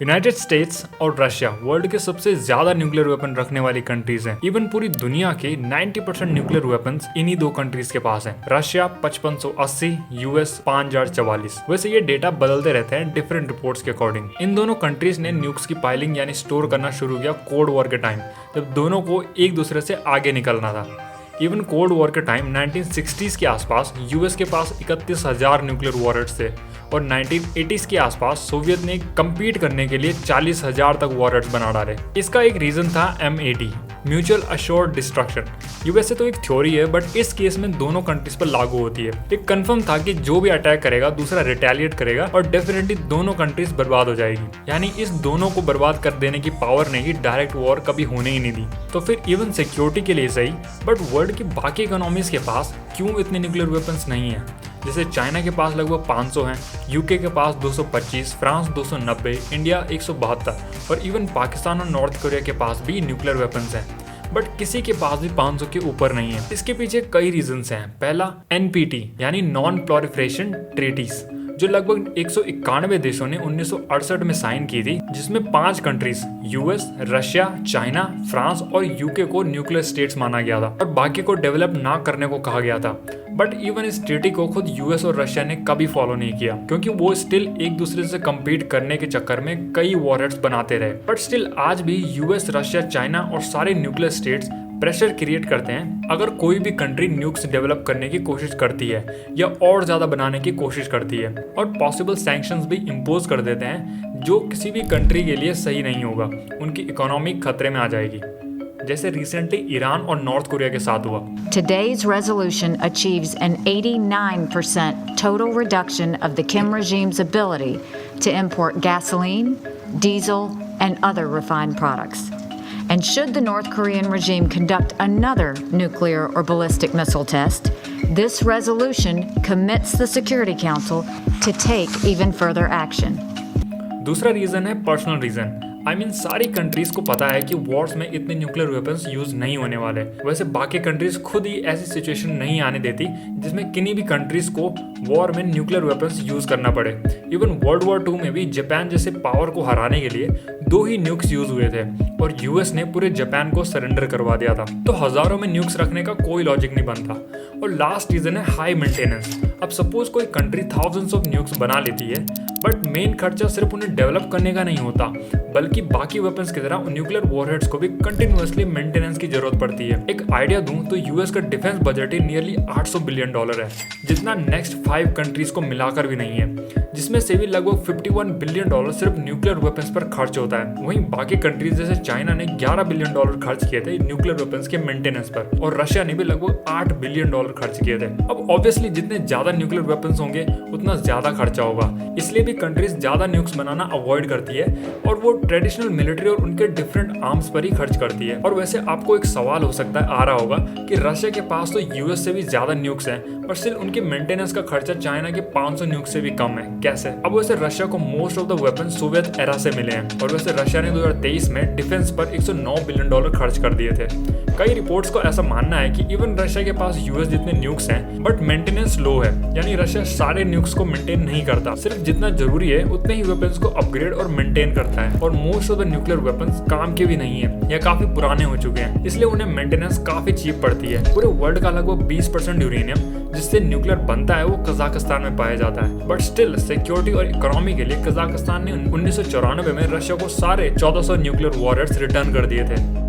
United states और Russia world के सबसे ज्यादा न्यूक्लियर वेपन रखने वाली कंट्रीज हैं। इवन पूरी दुनिया के 90% न्यूक्लियर वेपन्स इन्हीं दो कंट्रीज के पास हैं। Russia 5580, US 5044। वैसे ये डेटा बदलते रहते हैं डिफरेंट रिपोर्ट्स के अकॉर्डिंग। इन दोनों कंट्रीज ने न्यूक्स की पाइलिंग यानी स्टोर करना शुरू किया कोल्ड वॉर के टाइम, जब दोनों को एक दूसरे से आगे निकलना था। इवन कोल्ड वॉर के टाइम 1960s के आसपास यूएस के पास 31,000 न्यूक्लियर वॉरहेड्स थे और 1980s के आसपास सोवियत ने कम्पीट करने के लिए 40,000 तक वॉरहेड्स बना डाले। इसका एक रीजन था MAD, म्यूचुअल अश्योर्ड डिस्ट्रक्शन। ये वैसे तो एक थ्योरी है, बट इस केस में दोनों कंट्रीज पर लागू होती है। एक कंफर्म था कि जो भी अटैक करेगा दूसरा रिटेलिएट करेगा और डेफिनेटली दोनों कंट्रीज बर्बाद हो जाएगी। यानी इस दोनों को बर्बाद कर देने की पावर ने ही डायरेक्ट वॉर कभी होने ही नहीं दी। तो फिर इवन सिक्योरिटी के लिए सही, बट वर्ल्ड की बाकी इकोनॉमीज के पास क्यों इतने न्यूक्लियर वेपन्स नहीं है? जैसे चाइना के पास लगभग 500 हैं, यूके के पास 225, फ्रांस 290, इंडिया 172 और इवन पाकिस्तान और नॉर्थ कोरिया के पास भी न्यूक्लियर वेपन्स हैं। बट किसी के पास भी 500 के ऊपर नहीं है। इसके पीछे कई रीजंस हैं। पहला NPT यानी नॉन प्रोलिफरेशन ट्रीटीज, जो लगभग 191 देशों ने 1968 में साइन की थी, जिसमें 5 countries US, Russia, China, France और यूके को न्यूक्लियर स्टेट्स माना गया था और बाकी को डेवलप ना करने को कहा गया था। बट इवन इस ट्रीटी को खुद यूएस और रशिया ने कभी फॉलो नहीं किया, क्योंकि वो स्टिल एक दूसरे से कम्पीट करने के चक्कर में कई वॉरहेड्स बनाते रहे। बट स्टिल आज भी यूएस, रशिया, चाइना और सारे न्यूक्लियर स्टेट्स प्रेशर क्रिएट करते हैं अगर कोई भी कंट्री न्यूक्स डेवलप करने की कोशिश करती है या और ज्यादा बनाने की कोशिश करती है, और पॉसिबल सैंक्शंस भी इम्पोज कर देते हैं जो किसी भी कंट्री के लिए सही नहीं होगा, उनकी इकोनॉमी खतरे में आ जाएगी, जैसे रिसेंटली ईरान और नॉर्थ कोरिया के साथ हुआ। Today's resolution achieves an 89% total reduction of the Kim regime's ability to import gasoline, diesel, and other refined products. And should the North Korean regime conduct another nuclear or ballistic missile test, this resolution commits the Security Council to take even further action. दूसरा reason है personal reason. सारी countries को पता है कि Wars में इतने nuclear weapons use नहीं होने वाले। वैसे बाकी कंट्रीज खुद ही ऐसी सिचुएशन नहीं आने देती जिसमें किन्हीं भी कंट्रीज को वॉर में न्यूक्लियर वेपन्स यूज करना पड़े। इवन वर्ल्ड वॉर 2 में भी जापान जैसे पावर को हराने के लिए 2 ही न्यूक्स यूज हुए थे और यूएस ने पूरे जापान को सरेंडर करवा दिया था। तो हजारों में न्यूक्स रखने का कोई लॉजिक नहीं बनता। और लास्ट रीजन है हाई मेंटेनेंस। अब सपोज कोई कंट्री थाउजेंड्स ऑफ न्यूक्स बना लेती है, बट मेन खर्चा सिर्फ उन्हें डेवलप करने का नहीं होता, बल्कि बाकी वेपन्स की तरह न्यूक्लियर वॉरहेड्स को भी कंटिन्यूअसली मेंटेनेंस की जरूरत पड़ती है। एक आइडिया दूं तो यूएस का डिफेंस बजट ही नियरली $800 बिलियन है, जितना नेक्स्ट 5 कंट्रीज को मिलाकर भी नहीं है, जिसमें से भी लगभग $51 बिलियन सिर्फ न्यूक्लियर वेपन्स पर खर्च होता है। वहीं बाकी कंट्रीज जैसे चाइना ने $11 बिलियन खर्च किए थे न्यूक्लियर वेपन्स के मेंटेनेंस पर, और रशिया ने भी लगभग $8 बिलियन खर्च किए थे। अब ऑब्वियसली जितने ज्यादा न्यूक्लियर वेपन्स होंगे उतना ज्यादा खर्चा होगा, इसलिए भी कंट्रीज ज्यादा न्यूक्स बनाना अवॉइड करती है और वो ट्रेडिशनल मिलिट्री और उनके डिफरेंट आर्म्स पर ही खर्च करती है। और वैसे आपको एक सवाल हो सकता है आ रहा होगा कि रशिया के पास तो यूएस से भी ज्यादा न्यूक्स हैं और सिर्फ उनके मेंटेनेंस का खर्चा चाइना के 500 न्यूक्स से भी कम है, कैसे? अब वैसे रशिया को most of the weapon Soviet era से मिले हैं, और वैसे रशिया ने 2023 में डिफेंस पर $109 बिलियन खर्च कर दिए थे। कई रिपोर्ट्स को ऐसा मानना है कि इवन रशिया के पास यूएस जितने न्यूक्स हैं, बट मेंटेनेंस लो है, यानी रशिया सारे न्यूक्स को मेंटेन नहीं करता, सिर्फ जितना जरूरी है उतने ही वेपन्स को अपग्रेड और मेंटेन करता है। और most of the nuclear weapons काम के भी नहीं है या काफी पुराने हो चुके हैं, इसलिए उन्हें मेंटेनेंस काफी चीप पड़ती है। पूरे वर्ल्ड का लगभग 20% यूरेनियम जिससे न्यूक्लियर बनता है वो कजाकिस्तान में पाया जाता है। बट स्टिल सिक्योरिटी और इकोनॉमी के लिए कजाकिस्तान ने 1994 में रशिया को सारे 1400 न्यूक्लियर वॉरहेड्स रिटर्न कर दिए थे।